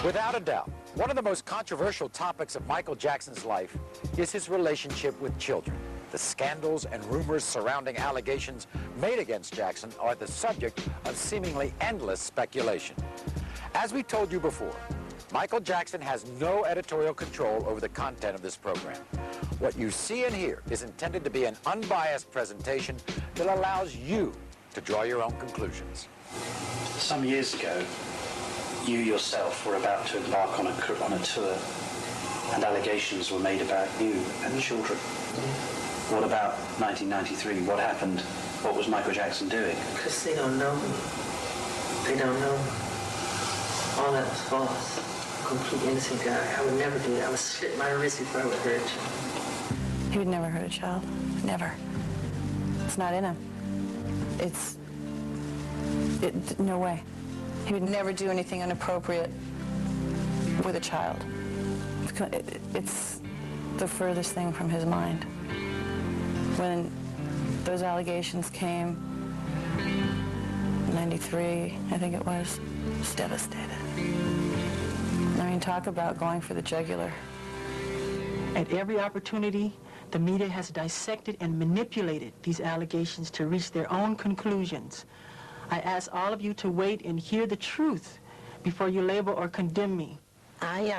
Without a doubt, one of the most controversial topics of Michael Jackson's life is his relationship with children. The scandals and rumors surrounding allegations made against Jackson are the subject of seemingly endless speculation. As we told you before, Michael Jackson has no editorial control over the content of this program. What you see and hear is intended to be an unbiased presentation that allows you to draw your own conclusions. Some years ago, you yourself were about to embark on a tour, and allegations were made about you and children. What about 1993? What happened? What was Michael Jackson doing? Because they don't know me. They don't know me. All that was false. Complete innocent guy. I would never do that. I would slit my wrist if I would hurt you. He would never hurt a child. Never. It's not in him. No way. He would never do anything inappropriate with a child. It's the furthest thing from his mind. When those allegations came, 93, I think it was devastated. I mean, talk about going for the jugular. At every opportunity, the media has dissected and manipulated these allegations to reach their own conclusions. I ask all of you to wait and hear the truth before you label or condemn me. I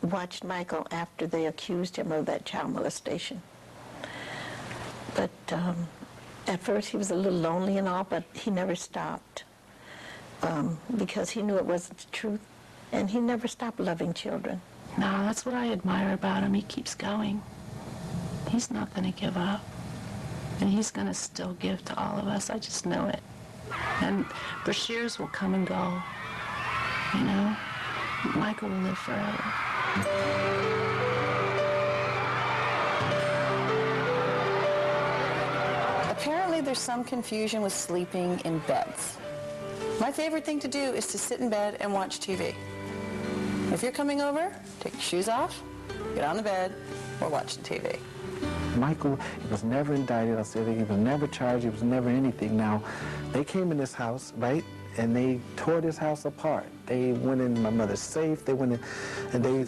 watched Michael after they accused him of that child molestation. But at first he was a little lonely and all, but he never stopped because he knew it wasn't the truth, and he never stopped loving children. No, that's what I admire about him. He keeps going. He's not going to give up, and he's going to still give to all of us. I just know it. And Bashirs will come and go, you know. Michael will live forever. Apparently there's some confusion with sleeping in beds. My favorite thing to do is to sit in bed and watch TV. If you're coming over, take your shoes off, get on the bed, or watch the TV. Michael, he was never indicted. I said he was never charged. He was never anything. Now, they came in this house, right, and they tore this house apart. They went in my mother's safe. They went in, and they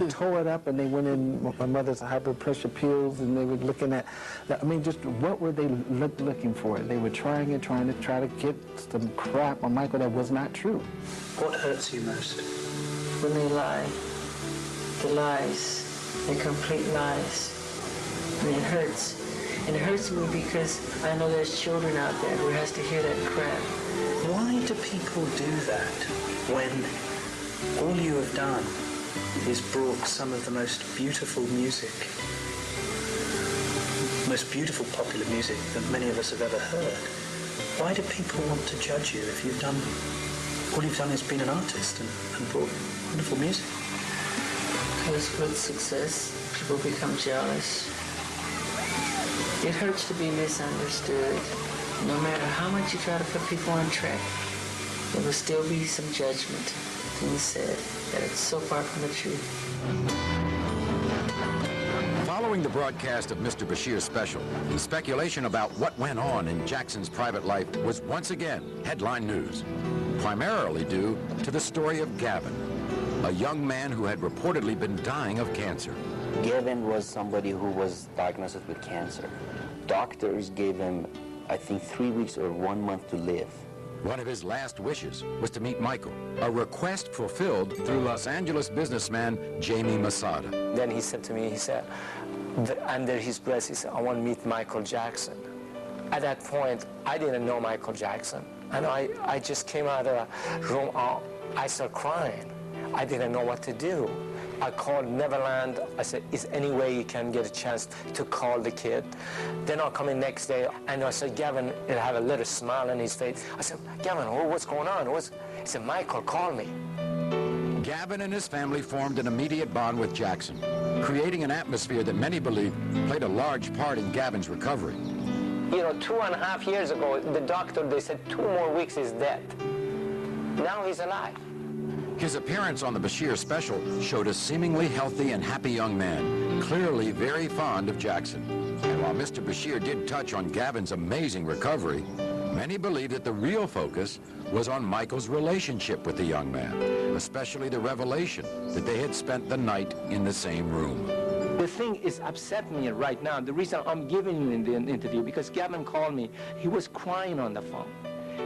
tore it up, and they went in my mother's high blood pressure pills, and they were looking at, I mean, just what were they looking for? They were trying to get some crap on Michael that was not true. What hurts you most? When they lie. The lies. They're complete lies. And it hurts. And it hurts me because I know there's children out there who has to hear that crap. Why do people do that when all you have done is brought some of the most beautiful music, most beautiful popular music that many of us have ever heard? Why do people want to judge you if you've done, all you've done is been an artist and brought wonderful music? Because with success, people become jealous. It hurts to be misunderstood. No matter how much you try to put people on track, there will still be some judgment, things said, that it's so far from the truth. Following the broadcast of Mr. Bashir's special, the speculation about what went on in Jackson's private life was once again headline news, primarily due to the story of Gavin, a young man who had reportedly been dying of cancer. Gavin was somebody who was diagnosed with cancer. Doctors gave him, I think, 3 weeks or 1 month to live. One of his last wishes was to meet Michael, a request fulfilled through Los Angeles businessman Jamie Masada. Then he said to me, he said, under his breath, he said, I want to meet Michael Jackson. At that point, I didn't know Michael Jackson. And I just came out of the room, I started crying. I didn't know what to do. I called Neverland. I said, is any way you can get a chance to call the kid? Then I'll come in next day, and I said, Gavin, he'll have a little smile on his face. I said, Gavin, what's going on? He said, Michael, call me. Gavin and his family formed an immediate bond with Jackson, creating an atmosphere that many believe played a large part in Gavin's recovery. You know, 2.5 years ago, the doctor, they said 2 more weeks he's dead. Now he's alive. His appearance on the Bashir special showed a seemingly healthy and happy young man, clearly very fond of Jackson. And while Mr. Bashir did touch on Gavin's amazing recovery, Many believe that the real focus was on Michael's relationship with the young man, especially the revelation that they had spent the night in the same room. The thing is upsetting me right now. The reason I'm giving you the interview, because Gavin called me. He was crying on the phone.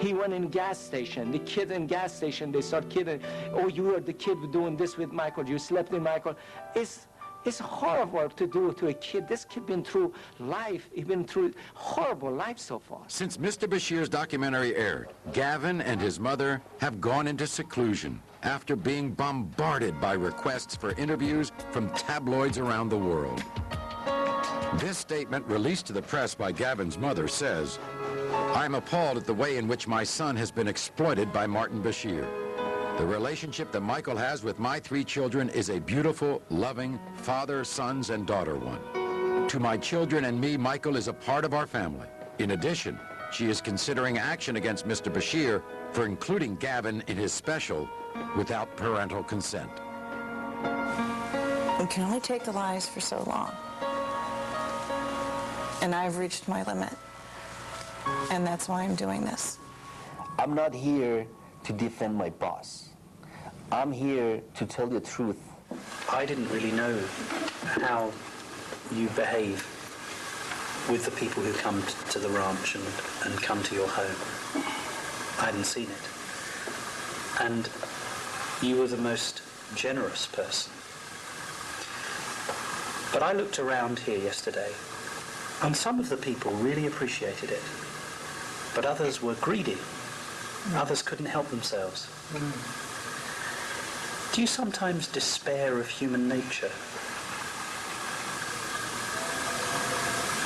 He went in gas station. The kid in gas station, they start kidding. Oh, you were the kid doing this with Michael. You slept with Michael. It's horrible to do to a kid. This kid been through life. He's been through horrible life so far. Since Mr. Bashir's documentary aired, Gavin and his mother have gone into seclusion after being bombarded by requests for interviews from tabloids around the world. This statement released to the press by Gavin's mother says, "I'm appalled at the way in which my son has been exploited by Martin Bashir. The relationship that Michael has with my 3 children is a beautiful, loving father, sons, and daughter one. To my children and me, Michael is a part of our family. In addition, she is considering action against Mr. Bashir for including Gavin in his special without parental consent." We can only take the lies for so long. And I've reached my limit. And that's why I'm doing this. I'm not here to defend my boss. I'm here to tell the truth. I didn't really know how you behave with the people who come to the ranch and come to your home. I hadn't seen it. And you were the most generous person. But I looked around here yesterday, and some of the people really appreciated it. But others were greedy. Others couldn't help themselves. Do you sometimes despair of human nature?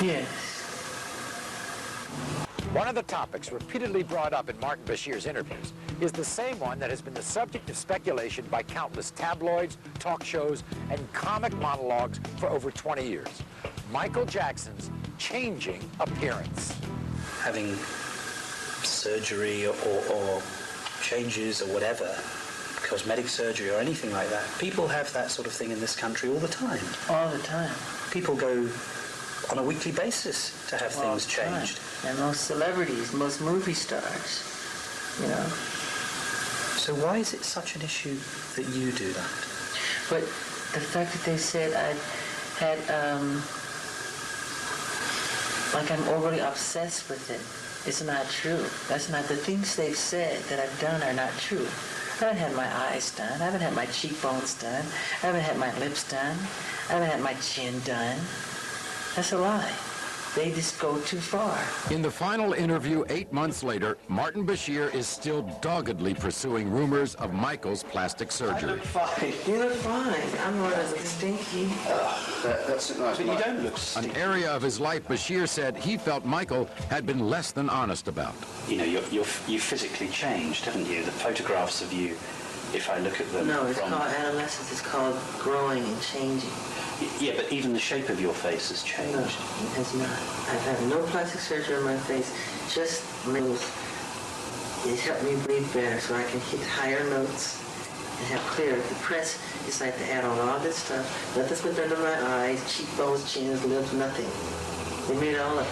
Yes. One of the topics repeatedly brought up in Martin Bashir's interviews is the same one that has been the subject of speculation by countless tabloids, talk shows, and comic monologues for over 20 years. Michael Jackson's changing appearance. Having surgery or changes or whatever, cosmetic surgery or anything like that. People have that sort of thing in this country all the time. All the time. People go on a weekly basis to have All things the time. changed. And most celebrities, most movie stars, you know. So why is it such an issue that you do that? But the fact that they said I had, like I'm overly obsessed with it, it's not true. That's not, the things they've said that I've done are not true. I haven't had my eyes done. I haven't had my cheekbones done. I haven't had my lips done. I haven't had my chin done. That's a lie. They just go too far. In the final interview 8 months later, Martin Bashir is still doggedly pursuing rumors of Michael's plastic surgery. Fine. You look fine. I'm not as stinky. That's nice. But you don't look An area of his life Bashir said he felt Michael had been less than honest about. You know, you physically changed, haven't you? The photographs of you, if I look at them No, it's from... called adolescence. It's called growing and changing. Yeah, but even the shape of your face has changed. No, it has not. I've had no plastic surgery on my face, just moves. It helped me breathe better so I can hit higher notes and have clearer. The press is like to add on all this stuff. Nothing's been done to my eyes, cheekbones, chins, lips, nothing. They made it all up.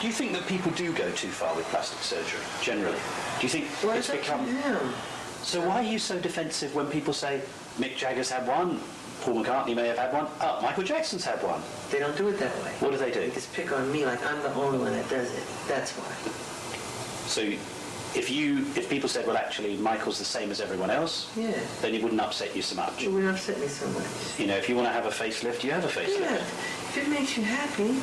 Do you think that people do go too far with plastic surgery, generally? Do you think Well, it's up to become... them. So why are you so defensive when people say Mick Jagger's had one, Paul McCartney may have had one, oh, Michael Jackson's had one? They don't do it that way. What do they do? They just pick on me like I'm the only one that does it. That's why. So if people said, well, actually, Michael's the same as everyone else, Yeah. then it wouldn't upset you so much. It would upset me so much. You know, if you want to have a facelift, you have a facelift. Yeah. If it makes you happy.